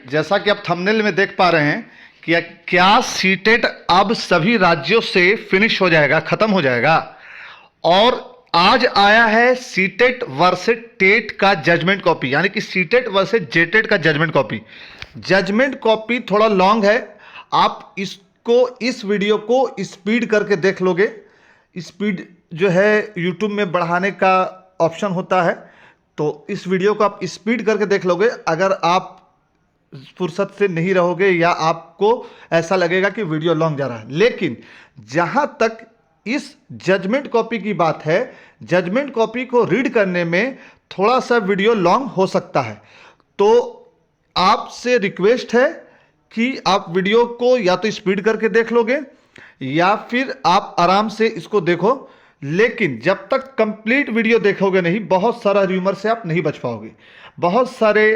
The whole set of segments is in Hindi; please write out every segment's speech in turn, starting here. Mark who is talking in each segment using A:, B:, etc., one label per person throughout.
A: जैसा कि आप थंबनेल में देख पा रहे हैं कि क्या सीटेट अब सभी राज्यों से फिनिश हो जाएगा, खत्म हो जाएगा। और आज आया है सीटेट वर्सेस टेट का जजमेंट कॉपी, यानी कि सीटेट वर्सेस जेटेट का जजमेंट कॉपी। जजमेंट कॉपी थोड़ा लॉन्ग है, आप इस वीडियो को स्पीड करके देख लोगे। स्पीड जो है यूट्यूब में बढ़ाने का ऑप्शन होता है, तो इस वीडियो को आप स्पीड करके देख लोगे। अगर आप फुर्सत से नहीं रहोगे या आपको ऐसा लगेगा कि वीडियो लॉन्ग जा रहा है। लेकिन जहां तक इस जजमेंट कॉपी की बात है, जजमेंट कॉपी को रीड करने में थोड़ा सा वीडियो लॉन्ग हो सकता है। तो आपसे रिक्वेस्ट है कि आप वीडियो को या तो स्पीड करके देख लोगे या फिर आप आराम से इसको देखो। लेकिन जब तक कंप्लीट वीडियो देखोगे नहीं, बहुत सारा र्यूमर से आप नहीं बच पाओगे। बहुत सारे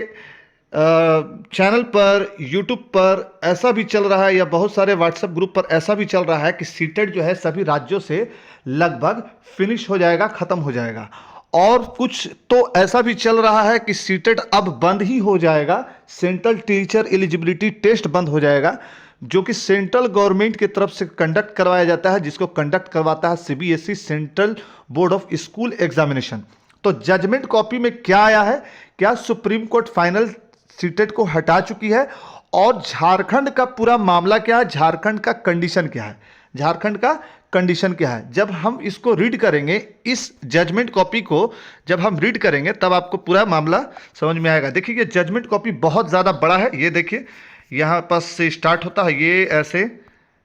A: चैनल पर, यूट्यूब पर ऐसा भी चल रहा है या बहुत सारे व्हाट्सएप ग्रुप पर ऐसा भी चल रहा है कि सीटेट जो है सभी राज्यों से लगभग फिनिश हो जाएगा, खत्म हो जाएगा। और कुछ तो ऐसा भी चल रहा है कि सीटेट अब बंद ही हो जाएगा, सेंट्रल टीचर एलिजिबिलिटी टेस्ट बंद हो जाएगा, जो कि सेंट्रल गवर्नमेंट की तरफ से कंडक्ट करवाया जाता है, जिसको कंडक्ट करवाता है CBSE, central board of school examination. तो जजमेंट कॉपी में क्या आया है, क्या सुप्रीम कोर्ट फाइनल सीटेट को हटा चुकी है और झारखंड का पूरा मामला क्या है, झारखंड का कंडीशन क्या है, झारखंड का कंडीशन क्या है। जब हम इसको रीड करेंगे, इस जजमेंट कॉपी को जब हम रीड करेंगे तब आपको पूरा मामला समझ में आएगा। देखिए, ये जजमेंट कॉपी बहुत ज़्यादा बड़ा है। ये देखिए, यहाँ पास से स्टार्ट होता है, ये ऐसे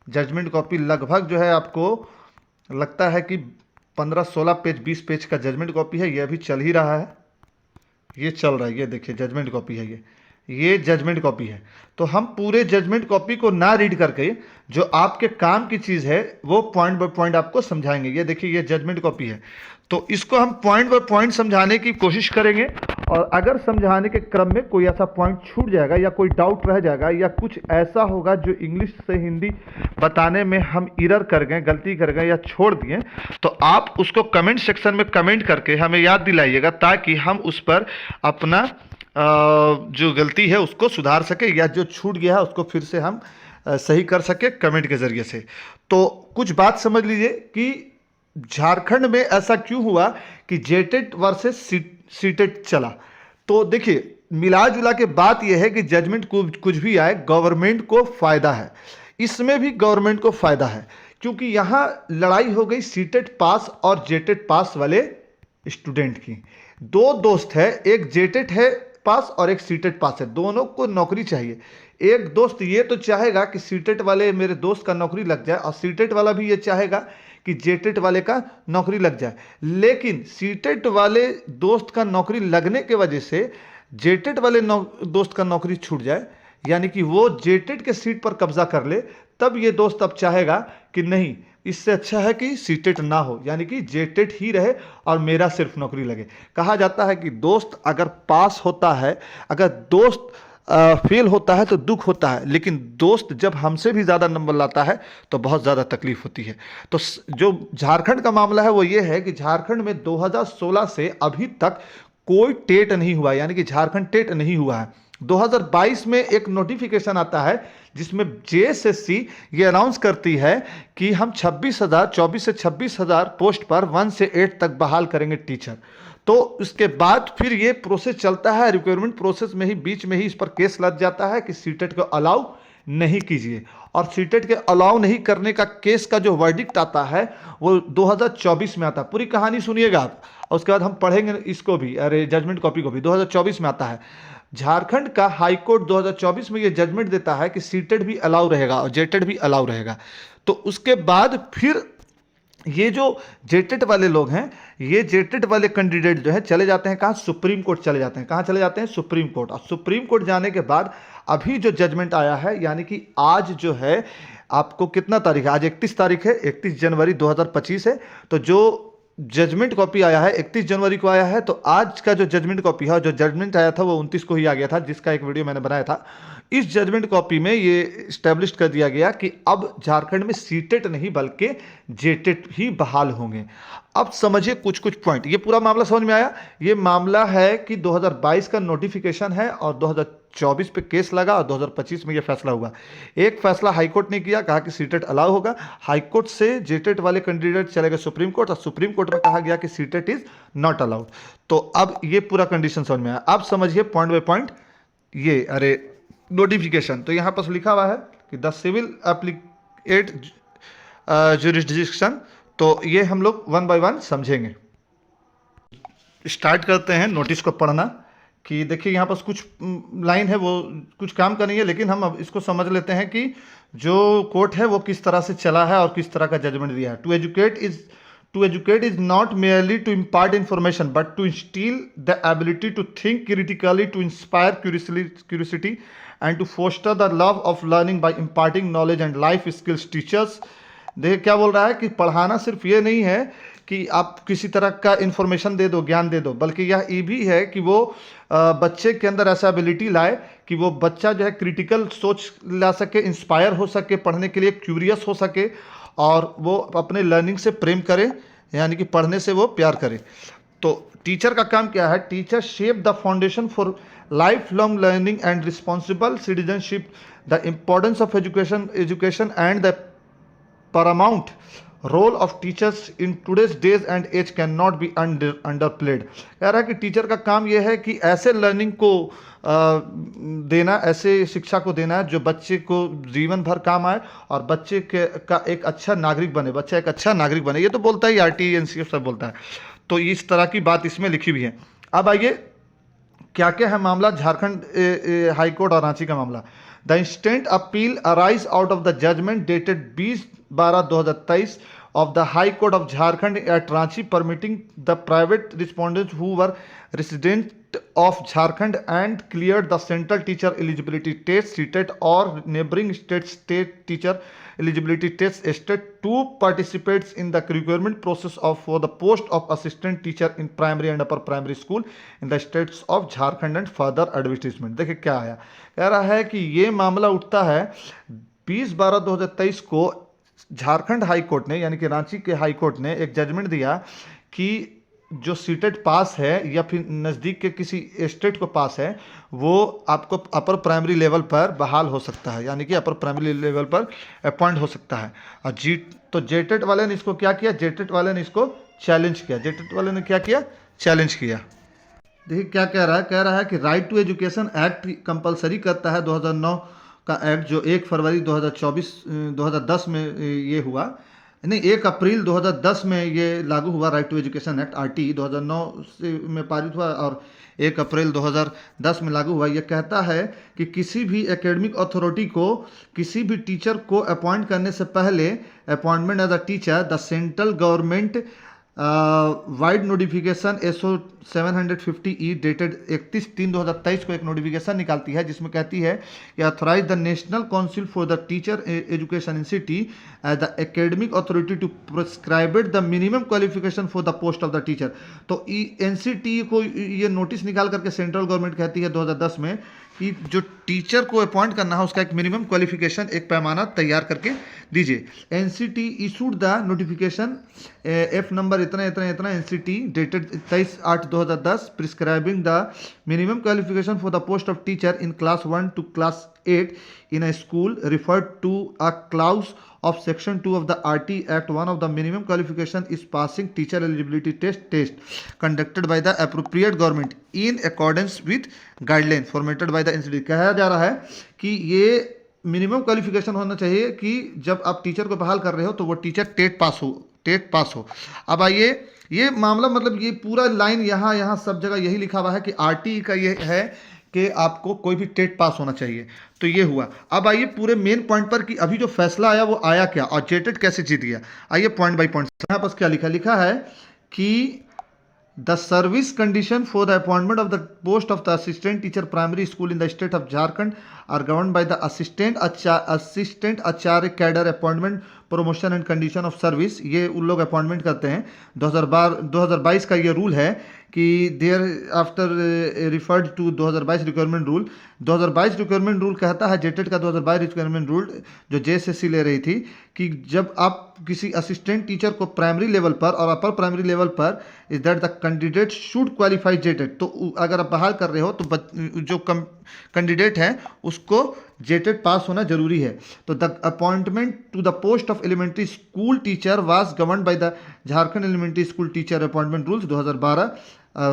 A: जजमेंट कॉपी लगभग जो है आपको लगता है कि 15-16 पेज, 20 पेज का जजमेंट कॉपी है। ये अभी चल ही रहा है, ये चल रहा है। ये देखिए जजमेंट कॉपी है, ये जजमेंट कॉपी है। तो हम पूरे जजमेंट कॉपी को ना रीड करके जो आपके काम की चीज़ है वो पॉइंट बाय पॉइंट आपको समझाएंगे। ये देखिए, ये जजमेंट कॉपी है, तो इसको हम पॉइंट बाय पॉइंट समझाने की कोशिश करेंगे। और अगर समझाने के क्रम में कोई ऐसा पॉइंट छूट जाएगा या कोई डाउट रह जाएगा या कुछ ऐसा होगा जो इंग्लिश से हिंदी बताने में हम एरर कर गए, गलती कर गए या छोड़ दिए, तो आप उसको कमेंट सेक्शन में कमेंट करके हमें याद दिलाइएगा, ताकि हम उस पर अपना जो गलती है उसको सुधार सके या जो छूट गया है उसको फिर से हम सही कर सके कमेंट के ज़रिए से। तो कुछ बात समझ लीजिए कि झारखंड में ऐसा क्यों हुआ कि जेटेट वर्सेस सीटेट चला। तो देखिए, मिला जुला के बात यह है कि जजमेंट कुछ भी आए, गवर्नमेंट को फ़ायदा है, इसमें भी गवर्नमेंट को फ़ायदा है, क्योंकि यहाँ लड़ाई हो गई सीटेट पास और जेटेट पास वाले स्टूडेंट की। दो दोस्त है, एक जेटेट है पास और एक सीटेट पास है, दोनों को नौकरी चाहिए। एक दोस्त ये तो चाहेगा कि सीटेट वाले मेरे दोस्त का नौकरी लग जाए और सीटेट वाला भी ये चाहेगा कि जेटेट वाले का नौकरी लग जाए। लेकिन सीटेट वाले दोस्त का नौकरी लगने के वजह से जेटेट वाले दोस्त का नौकरी छूट जाए, यानी कि वो जेटेट के सीट पर कब्जा कर ले, तब ये दोस्त अब चाहेगा कि नहीं, इससे अच्छा है कि सीटेट ना हो, यानी कि जेटेट ही रहे और मेरा सिर्फ नौकरी लगे। कहा जाता है कि दोस्त अगर पास होता है, अगर दोस्त फेल होता है तो दुख होता है, लेकिन दोस्त जब हमसे भी ज़्यादा नंबर लाता है तो बहुत ज़्यादा तकलीफ होती है। तो जो झारखंड का मामला है वो ये है कि झारखंड में 2016 से अभी तक कोई टेट नहीं हुआ, यानी कि झारखंड टेट नहीं हुआ है। 2022 में एक नोटिफिकेशन आता है जिसमें जेएसएससी ये अनाउंस करती है कि हम 24 से 26,000 पोस्ट पर 1 से 8 तक बहाल करेंगे टीचर। तो उसके बाद फिर ये प्रोसेस चलता है, रिक्वायरमेंट प्रोसेस में ही बीच में ही इस पर केस लग जाता है कि सीटेट को अलाउ नहीं कीजिए। और सीटेट के अलाउ नहीं करने का केस का जो वर्डिक्ट आता है वो 2024 में आता है। पूरी कहानी सुनिएगा आप, और उसके बाद हम पढ़ेंगे इसको भी, अरे जजमेंट कॉपी को भी। 2024 में आता है। झारखंड का हाई कोर्ट 2024 में ये जजमेंट देता है कि सीटेट भी अलाउ रहेगा और जेटेट भी अलाउ रहेगा। तो उसके बाद फिर ये जो जेटेट वाले लोग हैं, ये जेटेट वाले कैंडिडेट जो है चले जाते हैं कहाँ, सुप्रीम कोर्ट चले जाते हैं। कहाँ चले जाते हैं? Supreme court. और सुप्रीम कोर्ट जाने के बाद अभी जो जजमेंट आया है, यानी कि आज जो है आपको कितना तारीख है, आज 31 तारीख है, 31 जनवरी 2025 है। तो जो जजमेंट कॉपी आया है 31 जनवरी को आया है। तो आज का जो जजमेंट कॉपी है, जो जजमेंट आया था वो 29 को ही आ गया था, जिसका एक वीडियो मैंने बनाया था। इस जजमेंट कॉपी में ये स्टैब्लिश कर दिया गया कि अब झारखंड में सीटेट नहीं बल्कि जेटेट ही बहाल होंगे। अब समझिए कुछ कुछ पॉइंट, ये पूरा मामला समझ में आया। ये मामला है कि 2022 का नोटिफिकेशन है और 2024 पे केस लगा और 2025 में ये फैसला हुआ। एक फैसला हाईकोर्ट ने किया, कहा कि सीटेट अलाउ होगा। हाईकोर्ट से जेटेट वाले कैंडिडेट चले गए सुप्रीम कोर्ट, और सुप्रीम कोर्ट में कहा गया कि सीटेट इज नॉट अलाउड। तो अब ये पूरा कंडीशन समझ में आया। अब समझिए पॉइंट बाय पॉइंट ये अरे नोटिफिकेशन। तो यहाँ पर लिखा हुआ है कि द सिविल एप्लीकेट जुरिस्डिक्शन। तो ये हम लोग वन बाय वन समझेंगे। स्टार्ट करते हैं नोटिस को पढ़ना। कि देखिए यहाँ पर कुछ लाइन है वो कुछ काम का नहीं है, लेकिन हम अब इसको समझ लेते हैं कि जो कोर्ट है वो किस तरह से चला है और किस तरह का जजमेंट दिया है। To educate is not merely to impart information but to instil the ability to think critically, to inspire curiosity and to foster the love of learning by imparting knowledge and life skills teachers. देखिए क्या बोल रहा है कि पढ़ाना सिर्फ ये नहीं है कि आप किसी तरह का इन्फॉर्मेशन दे दो, ज्ञान दे दो, बल्कि यह ये भी है कि वो बच्चे के अंदर ऐसा एबिलिटी लाए कि वो बच्चा जो है क्रिटिकल सोच ला सके, इंस्पायर हो सके, पढ़ने के लिए क्यूरियस हो सके, और वो अपने लर्निंग से प्रेम करे, यानी कि पढ़ने से वो प्यार करे। तो टीचर का काम क्या है? Teacher shape the foundation for life long learning and responsible citizenship. The importance of education and the paramount role of teachers in today's days and age cannot be underplayed। कह रहा है कि टीचर का काम यह है कि ऐसे लर्निंग को देना, ऐसे शिक्षा को देना है जो बच्चे को जीवन भर काम आए और बच्चे का एक अच्छा नागरिक बने, बच्चा एक अच्छा नागरिक बने। ये तो बोलता है आरटी एनसीएफ सब बोलता है। तो इस तरह की बात इसमें लिखी हुई है। अब आइए क्या क्या है मामला हाईकोर्ट हाई और रांची का मामला। The instant appeal arise out of the judgment dated 20/12/2023 of the High Court of Jharkhand at Ranchi permitting the private respondents who were resident of Jharkhand and cleared the central teacher eligibility test CTET or neighboring state teacher eligibility test state to participate in the recruitment process for the post of assistant teacher in primary and upper primary school in the states of Jharkhand and further advertisement। देखिए क्या आया, कह रहा है कि ये मामला उठता है 20/12/2023 को झारखंड हाई कोर्ट ने, यानी कि रांची के हाई कोर्ट ने एक जजमेंट दिया कि जो सीटेट पास है या फिर नज़दीक के किसी स्टेट को पास है वो आपको अपर प्राइमरी लेवल पर बहाल हो सकता है, यानी कि अपर प्राइमरी लेवल पर अपॉइंट हो सकता है। और जेटेट वाले ने इसको क्या किया? जेटेट वाले ने इसको चैलेंज किया। जेटेट वाले ने क्या किया? चैलेंज किया। देखिए क्या कह रहा है, कह रहा है कि right to education act compulsory करता है 2009 का एक्ट, जो 1 फरवरी 2010 में ये हुआ, नहीं 1 अप्रैल 2010 में ये लागू हुआ। Right to education act RT 2009 से में पारित हुआ और 1 अप्रैल 2010 में लागू हुआ। यह कहता है कि किसी भी एकेडमिक अथॉरिटी को किसी भी टीचर को अपॉइंट करने से पहले appointment as a teacher the central government vide notification SO 750E dated 31/3/2023 को एक नोटिफिकेशन निकालती है जिसमें कहती है कि authorize the national council for the teacher education NCT as the academic authority to prescribe the minimum qualification for the post of the teacher. तो एनसीटी को ये नोटिस निकाल करके सेंट्रल गवर्नमेंट कहती है 2010 में कि जो टीचर को अपॉइंट करना है उसका एक मिनिमम क्वालिफिकेशन, एक पैमाना तैयार करके दीजिए। NCT issued the notification F number इतना इतना इतना NCT dated 23/8/2010 prescribing the minimum qualification for the post of teacher in class 1 to class 8 in a school referred to a clause of section 2 of the RT Act। one of the minimum qualification is passing teacher eligibility test conducted by the appropriate government in accordance with guideline formatted by the institute। कहा जा रहा है कि ये मिनिमम क्वालिफिकेशन होना चाहिए कि जब आप टीचर को बहाल कर रहे हो तो वो टीचर टेट पास हो। अब आइए ये मामला, मतलब ये पूरा लाइन यहाँ सब जगह यही लिखा हुआ है कि आरटी का ये है कि आपको कोई भी टेट पास होना चाहिए। तो ये हुआ। अब आइए पूरे मेन पॉइंट पर कि अभी जो फैसला आया वो आया क्या और जेटेट कैसे जीत गया। आइए पॉइंट बाय पॉइंट। यहाँ पर क्या लिखा है कि the service condition for the appointment of the post of the assistant teacher primary school in the state of Jharkhand are govern by the assistant acharya cadre appointment promotion and condition of service, ये उन लोग अपॉइंटमेंट करते हैं। 2022 का ये रूल है कि thereafter referred to 2022 requirement rule. 2022 requirement rule कहता है, जेटेट का 2022 रिक्वायरमेंट रूल जो जेएसएससी ले रही थी, कि जब आप किसी असिस्टेंट टीचर को प्राइमरी लेवल पर और अपर प्राइमरी लेवल पर, is that the candidate should qualify JTET. तो अगर आप बहाल कर रहे हो तो जो कैंडिडेट है उसको जेटेट पास होना जरूरी है। तो the appointment to the post of elementary school teacher was governed by the Jharkhand elementary school teacher appointment rules 2012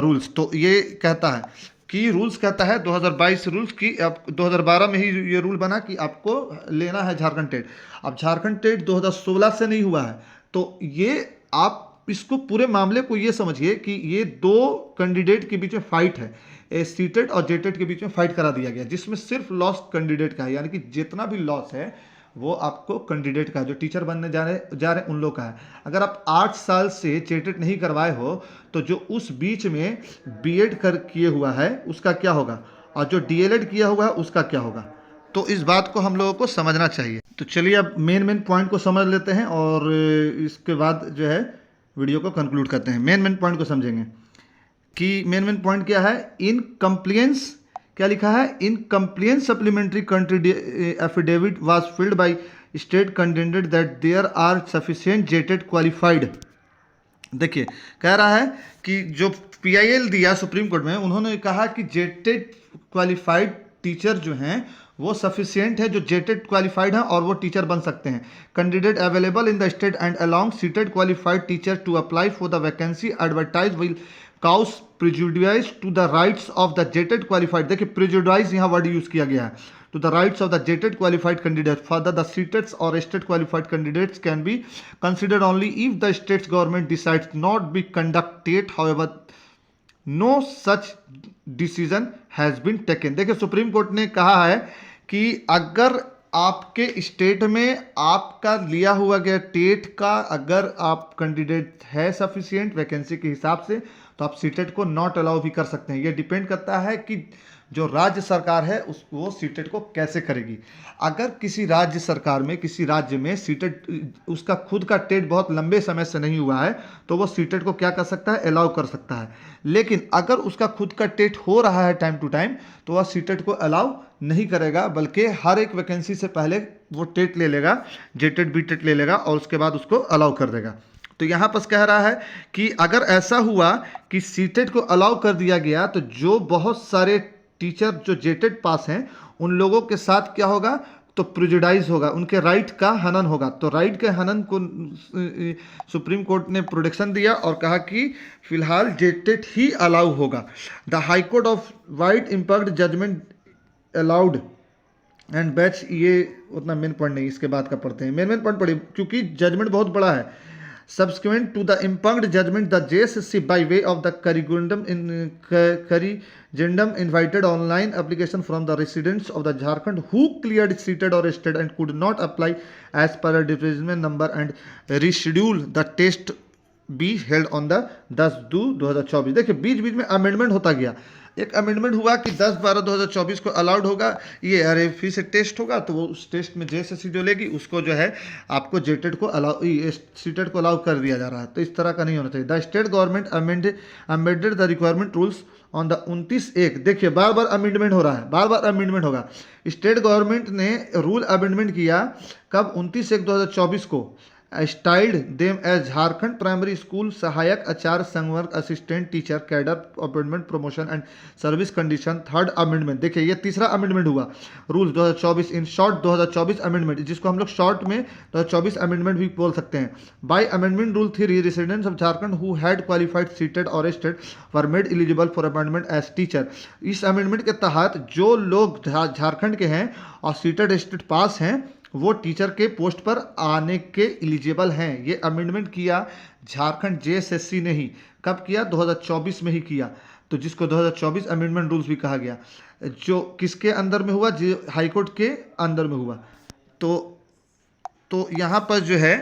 A: rules. तो ये कहता है कि रूल्स कहता है 2022 रूल्स की, अब 2012 में ही ये रूल बना कि आपको लेना है झारखंड टेट। अब झारखंड टेट 2016 से नहीं हुआ है। तो ये आप इसको पूरे मामले को ये समझिए कि ये दो कैंडिडेट के बीच में फाइट है, सीटेट और जेटेट के बीच में फाइट करा दिया गया, जिसमें सिर्फ लॉस कैंडिडेट का है, यानी कि जितना भी लॉस है वो आपको कैंडिडेट का, जो टीचर बनने जा रहे उन लोग का है। अगर आप 8 साल से जेटेट नहीं करवाए हो तो जो उस बीच में बीएड कर किए हुआ है उसका क्या होगा, और जो डीएलएड किया हुआ है उसका क्या होगा। तो इस बात को हम लोगों को समझना चाहिए। तो चलिए अब मेन पॉइंट को समझ लेते हैं और इसके बाद जो है वीडियो को कंक्लूड करते हैं। मेन पॉइंट को समझेंगे कि मेन पॉइंट क्या है। इन कंप्लेंस क्या लिखा है, in compliance supplementary counter affidavit was filed by state candidate that there are sufficient JTET qualified. देखिए कह रहा है कि जो पीआईएल दिया सुप्रीम कोर्ट में, उन्होंने कहा कि जेटेट क्वालिफाइड टीचर जो हैं वो सफिशिएंट है, जो जेटेट क्वालिफाइड हैं और वो टीचर बन सकते हैं। Candidate available in the state and along CTET qualified teacher to apply for the vacancy advertise will cause prejudice to the rights of the JTET qualified. देखिए प्रिजुडाइज यहाँ वर्ड यूज किया गया है, to the rights of the JTET qualified candidate. Further the CTETs और state qualified candidates can be considered only if the states government decides not be conducted, however no such decision has been taken. देखिए सुप्रीम कोर्ट ने कहा है कि अगर आपके स्टेट में आपका लिया हुआ गया टेट का अगर आप कैंडिडेट है सफिशिएंट वैकेंसी के हिसाब से, तो आप सीटेट को नॉट अलाउ भी कर सकते हैं। ये डिपेंड करता है कि जो राज्य सरकार है उसको सीटेट को कैसे करेगी। अगर किसी राज्य सरकार में, किसी राज्य में सीटेट उसका खुद का टेट बहुत लंबे समय से नहीं हुआ है तो वो सीटेट को क्या कर सकता है, अलाउ कर सकता है। लेकिन अगर उसका खुद का टेट हो रहा है टाइम टू टाइम तो वह सीटेट को अलाउ नहीं करेगा, बल्कि हर एक वैकेंसी से पहले वो टेट ले लेगा, जेटेट बीटेट ले लेगा और उसके बाद उसको अलाउ कर देगा। तो यहाँ पर कह रहा है कि अगर ऐसा हुआ कि सीटेट को अलाउ कर दिया गया तो जो बहुत सारे टीचर जो जेटेट पास हैं उन लोगों के साथ क्या होगा, तो प्रिजुडाइज होगा, उनके राइट का हनन होगा। तो राइट के हनन को सुप्रीम कोर्ट ने प्रोटेक्शन दिया और कहा कि फिलहाल जेटेट ही अलाउ होगा। The high court of wide impact judgment allowed and batch, ये उतना मेन पॉइंट नहीं, इसके बाद का पढ़ते हैं। मेन पॉइंट पढ़िए क्योंकि जजमेंट बहुत बड़ा है। Subsequent to the impugned judgment, the JSSC by way of the corrigendum invited online application from the residents of the Jharkhand who cleared seated or state and could not apply as per a division number and reschedule the test be held on the 10/2/2024। देखिए बीच बीच में अमेंडमेंट होता गया। एक अमेंडमेंट हुआ कि 10/12/2024 को अलाउड होगा ये, अरे फिर से टेस्ट होगा तो वो उस टेस्ट में जेएसएससी जो लेगी उसको जो है आपको जेटेट को अलाउ, सीटेट को अलाउ कर दिया जा रहा है। तो इस तरह का नहीं होना चाहिए। The state government amended the requirement rules on the 29/1। देखिए बार बार अमेंडमेंट हो रहा है, बार बार अमेंडमेंट होगा। स्टेट गवर्नमेंट ने रूल अमेंडमेंट किया कब, 29/1/2024 को। Styled them as Jharkhand primary school sahayak acharya sanvarg assistant teacher cadre appointment promotion and service condition third amendment. देखिए ये तीसरा अमेंडमेंट हुआ रूल 2024, इन शॉर्ट 2024 अमेंडमेंट, जिसको हम लोग शॉर्ट में 2024 अमेंडमेंट भी बोल सकते हैं। By amendment rule 3 residents of Jharkhand who had qualified CTET और state were made eligible for appointment as teacher. इस अमेंडमेंट के तहत जो लोग झारखंड के हैं और सीटेड स्टेट पास हैं वो टीचर के पोस्ट पर आने के एलिजिबल हैं। ये अमेंडमेंट किया झारखंड जेएसएससी ने ही, कब किया, 2024 में ही किया। तो जिसको 2024 अमेंडमेंट रूल्स भी कहा गया, जो किसके अंदर में हुआ, जो हाईकोर्ट के अंदर में हुआ। तो यहाँ पर जो है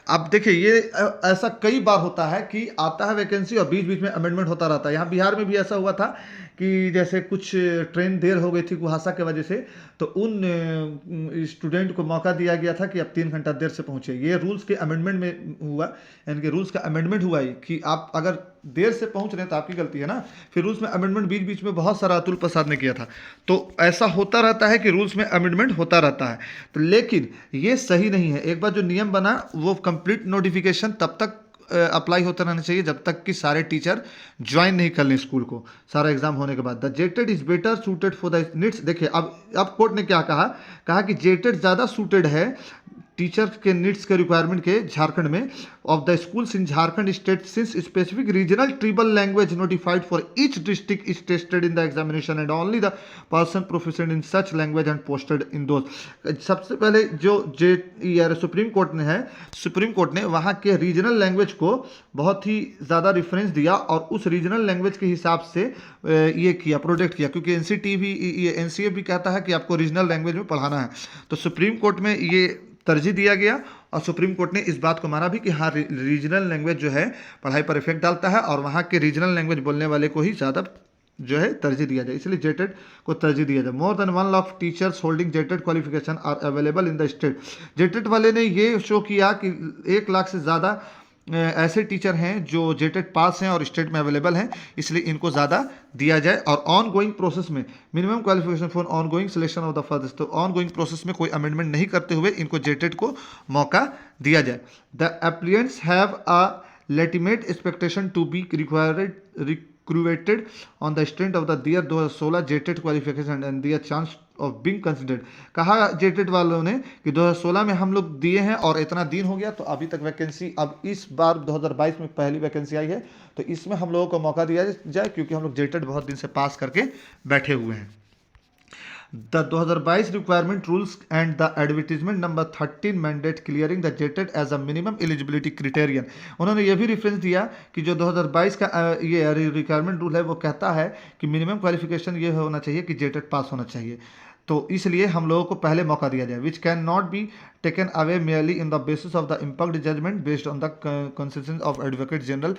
A: अब देखिए ये ऐसा कई बार होता है कि आता है वैकेंसी और बीच बीच में अमेंडमेंट होता रहता है। यहाँ बिहार में भी ऐसा हुआ था कि जैसे कुछ ट्रेन देर हो गई थी कुहासा की वजह से, तो उन स्टूडेंट को मौका दिया गया था कि आप 3 घंटा देर से पहुंचे। ये रूल्स के अमेंडमेंट में हुआ, यानी कि रूल्स का अमेंडमेंट हुआ ही कि आप अगर देर से पहुंच रहे हैं तो आपकी गलती है ना। फिर रूल्स में अमेंडमेंट बीच बीच में बहुत सारा अतुल प्रसाद ने किया था। तो ऐसा होता रहता है कि रूल्स में अमेंडमेंट होता रहता है, तो लेकिन ये सही नहीं है। एक बार जो नियम बना वो कंप्लीट नोटिफिकेशन तब तक अप्लाई होता रहना चाहिए जब तक कि सारे टीचर ज्वाइन नहीं कर लें स्कूल को, सारा एग्जाम होने के बाद। The JTET is better suited for the needs. देखिए अब कोर्ट ने क्या कहा कि जेटेड ज़्यादा सूटेड है टीचर के नीड्स के रिक्वायरमेंट के झारखंड में of the schools in Jharkhand state since specific regional tribal language notified for each district is tested in the examination and only the person proficient in such language and posted in those. सबसे पहले जो सुप्रीम कोर्ट ने है, सुप्रीम कोर्ट ने वहाँ के रीजनल लैंग्वेज को बहुत ही ज़्यादा रिफरेंस दिया और उस रीजनल लैंग्वेज के हिसाब से ये किया, प्रोटेक्ट किया, क्योंकि एनसीटी भी, ये एनसीए भी कहता है कि आपको रीजनल लैंग्वेज में पढ़ाना है। तो सुप्रीम कोर्ट में ये तरजीह दिया गया और सुप्रीम कोर्ट ने इस बात को माना भी कि हाँ, रीजनल लैंग्वेज जो है पढ़ाई पर इफेक्ट डालता है और वहाँ के रीजनल लैंग्वेज बोलने वाले को ही ज़्यादा जो है तरजीह दिया जाए, इसलिए जेटेड को तरजीह दिया जाए। More than 1 lakh teachers holding JTET qualification are available in the state. JTET वाले ने ये शो किया कि 1 लाख से ज़्यादा ऐसे टीचर हैं जो जेटेड पास हैं और स्टेट में अवेलेबल हैं, इसलिए इनको ज़्यादा दिया जाए। और ऑन गोइंग प्रोसेस में minimum qualification for on going selection of the first, तो ऑन गोइंग प्रोसेस में कोई अमेंडमेंट नहीं करते हुए इनको जेटेड को मौका दिया जाए। The applicants have a legitimate expectation to be recruited on the strength of the year 2016 JTET qualification and their chance of being considered. कहा जेटेड वालों ने कि 2016 में हम लोग दिए हैं और इतना दिन हो गया तो अभी तक वैकेंसी, अब इस बार 2022 में पहली वैकेंसी आई है तो इसमें हम लोगों को मौका दिया जाए क्योंकि हम लोग जेटेड बहुत दिन से पास करके बैठे हुए हैं। The 2022 requirement rules and the advertisement number 13 mandate clearing the JETED as a minimum eligibility criterion। उन्होंने ये भी रेफरेंस दिया कि जो 2022 का ये रिक्वायरमेंट रूल है वो कहता है कि मिनिमम क्वालिफिकेशन ये होना चाहिए कि जेटेड पास होना चाहिए, तो इसलिए हम लोगों को पहले मौका दिया जाए। Which can not be taken away merely in the basis of the impact judgment based on the concession of advocate general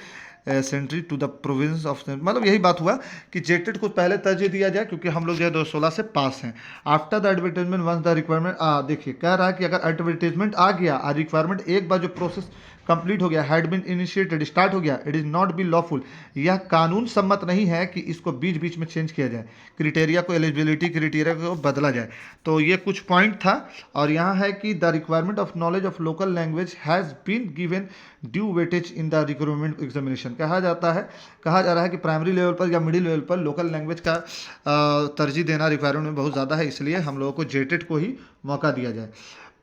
A: sentry to the province of, मतलब यही बात हुआ कि जेटेड को पहले तरजीह दिया जाए क्योंकि हम लोग जो है 2016 से पास हैं। After the advertisement once the requirement, देखिए कह रहा है कि अगर एडवर्टाइजमेंट आ गया और रिक्वायरमेंट एक बार जो प्रोसेस कंप्लीट हो गया, हैड बीन इनिशिएटेड, स्टार्ट हो गया, it is not be lawful, यह कानून सम्मत नहीं है कि इसको बीच बीच में चेंज किया जाए, क्रिटेरिया को, एलिजिबिलिटी क्रिटेरिया को बदला जाए। तो ये कुछ पॉइंट था। और यहाँ है कि the requirement of knowledge of local language has been given due weightage in the recruitment examination. कहा जा रहा है कि प्राइमरी लेवल पर या मिडिल लेवल पर लोकल लैंग्वेज का तरजीह देना रिक्वायरमेंट में बहुत ज़्यादा है, इसलिए हम लोगों को जेटेड को ही मौका दिया जाए।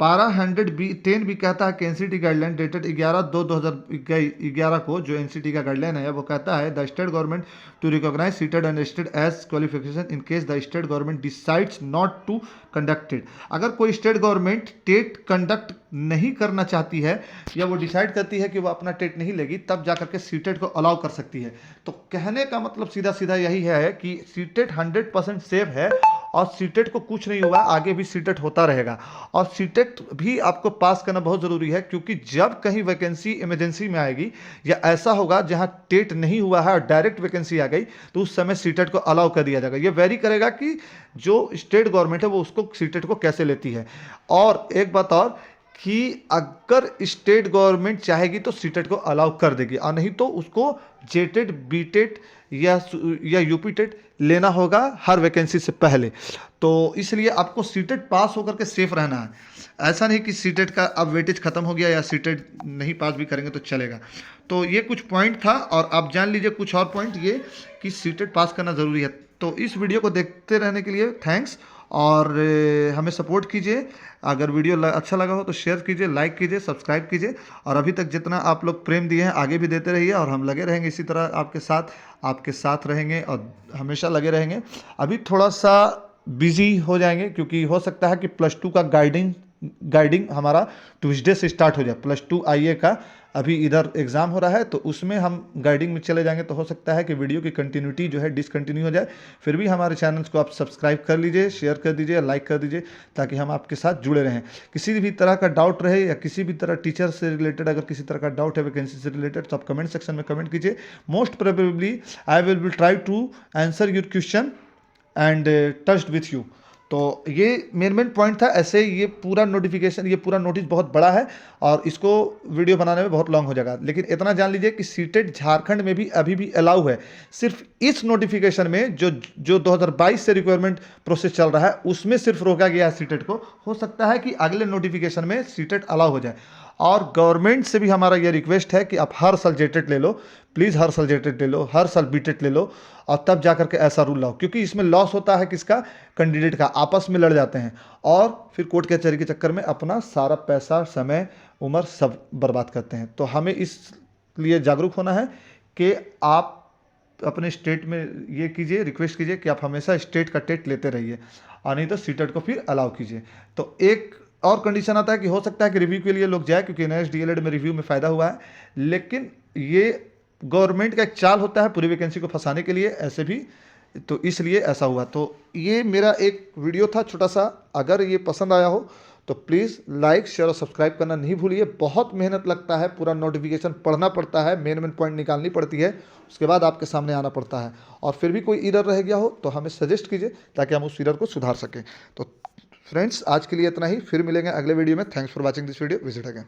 A: पारा 110 भी कहता है कि एनसीटी गाइडलाइन डेटेड 11/2/2011 को, जो एनसीटी का गाइडलाइन है वो कहता है the state government to recognize CTET and state as qualification in case the state government decides not to conducted. अगर कोई स्टेट गवर्नमेंट टेट कंडक्ट नहीं करना चाहती है या वो डिसाइड करती है कि वो अपना टेट नहीं लेगी, तब जाकर के सीटेट को अलाउ कर सकती है। तो कहने का मतलब सीधा सीधा यही है कि सीटेट 100% सेफ है और सीटेट को कुछ नहीं हुआ, आगे भी सीटेट होता रहेगा। और सीटेट भी आपको पास करना बहुत ज़रूरी है क्योंकि जब कहीं वैकेंसी इमरजेंसी में आएगी या ऐसा होगा जहां टेट नहीं हुआ है और डायरेक्ट वैकेंसी आ गई तो उस समय सीटेट को अलाउ कर दिया जाएगा। ये वेरी करेगा कि जो स्टेट गवर्नमेंट है वो उसको सीटेट को कैसे लेती है। और एक बात और कि अगर स्टेट गवर्नमेंट चाहेगी तो सीटेट को अलाउ कर देगी और नहीं तो उसको जेटेड, बीटेड या यूपी टेट लेना होगा हर वैकेंसी से पहले। तो इसलिए आपको सीटेट पास होकर के सेफ रहना है, ऐसा नहीं कि सीटेट का अब वेटेज खत्म हो गया या सीटेट नहीं पास भी करेंगे तो चलेगा। तो ये कुछ पॉइंट था और आप जान लीजिए कुछ और पॉइंट ये कि सीटेट पास करना ज़रूरी है। तो इस वीडियो को देखते रहने के लिए थैंक्स और हमें सपोर्ट कीजिए। अगर वीडियो अच्छा लगा हो तो शेयर कीजिए, लाइक कीजिए, सब्सक्राइब कीजिए और अभी तक जितना आप लोग प्रेम दिए हैं आगे भी देते रहिए और हम लगे रहेंगे इसी तरह आपके साथ रहेंगे और हमेशा लगे रहेंगे। अभी थोड़ा सा बिजी हो जाएंगे क्योंकि हो सकता है कि +2 का गाइडिंग गाइडिंग हमारा ट्यूसडे से स्टार्ट हो जाए। +2 IA का अभी इधर एग्ज़ाम हो रहा है, तो उसमें हम गाइडिंग में चले जाएंगे, तो हो सकता है कि वीडियो की कंटिन्यूटी जो है डिसकंटिन्यू हो जाए। फिर भी हमारे चैनल्स को आप सब्सक्राइब कर लीजिए, शेयर कर दीजिए, लाइक कर दीजिए, ताकि हम आपके साथ जुड़े रहें। किसी भी तरह का डाउट रहे या किसी भी तरह टीचर से रिलेटेड अगर किसी तरह का डाउट है वैकेंसी से रिलेटेड, तो आप कमेंट सेक्शन में कमेंट कीजिए। Most probably I will try to answer your question and touched with you. तो ये मेन पॉइंट था। ऐसे ये पूरा नोटिफिकेशन, ये पूरा नोटिस बहुत बड़ा है और इसको वीडियो बनाने में बहुत लॉन्ग हो जाएगा, लेकिन इतना जान लीजिए कि सीटेट झारखंड में भी अभी भी अलाउ है। सिर्फ इस नोटिफिकेशन में जो 2022 से रिक्वायरमेंट प्रोसेस चल रहा है उसमें सिर्फ रोका गया है सीटेट को। हो सकता है कि अगले नोटिफिकेशन में सीटेट अलाउ हो जाए। और गवर्नमेंट से भी हमारा ये रिक्वेस्ट है कि आप हर साल जेटेट ले लो, प्लीज़ हर साल जेटेट ले लो, हर साल बीटेट ले लो, और तब जाकर के ऐसा रूल लाओ, क्योंकि इसमें लॉस होता है किसका, कैंडिडेट का। आपस में लड़ जाते हैं और फिर कोर्ट कचहरी के चक्कर में अपना सारा पैसा, समय, उम्र सब बर्बाद करते हैं। तो हमें इसलिए जागरूक होना है कि आप अपने स्टेट में ये कीजिए, रिक्वेस्ट कीजिए कि आप हमेशा स्टेट का टेट लेते रहिए, और नहीं तो सीटेट को फिर अलाउ कीजिए। तो एक और कंडीशन आता है कि हो सकता है कि रिव्यू के लिए लोग जाए, क्योंकि NIST DLED में रिव्यू में फ़ायदा हुआ है, लेकिन ये गवर्नमेंट का एक चाल होता है पूरी वैकेंसी को फंसाने के लिए ऐसे भी, तो इसलिए ऐसा हुआ। तो ये मेरा एक वीडियो था छोटा सा। अगर ये पसंद आया हो तो प्लीज़ लाइक, शेयर और सब्सक्राइब करना नहीं भूलिए। बहुत मेहनत लगता है, पूरा नोटिफिकेशन पढ़ना पड़ता है, मेन पॉइंट निकालनी पड़ती है, उसके बाद आपके सामने आना पड़ता है। और फिर भी कोई एरर रह गया हो तो हमें सजेस्ट कीजिए, ताकि हम उस एरर को सुधार सकें। तो फ्रेंड्स, आज के लिए इतना ही, फिर मिलेंगे अगले वीडियो में। Thanks for watching this video, visit again.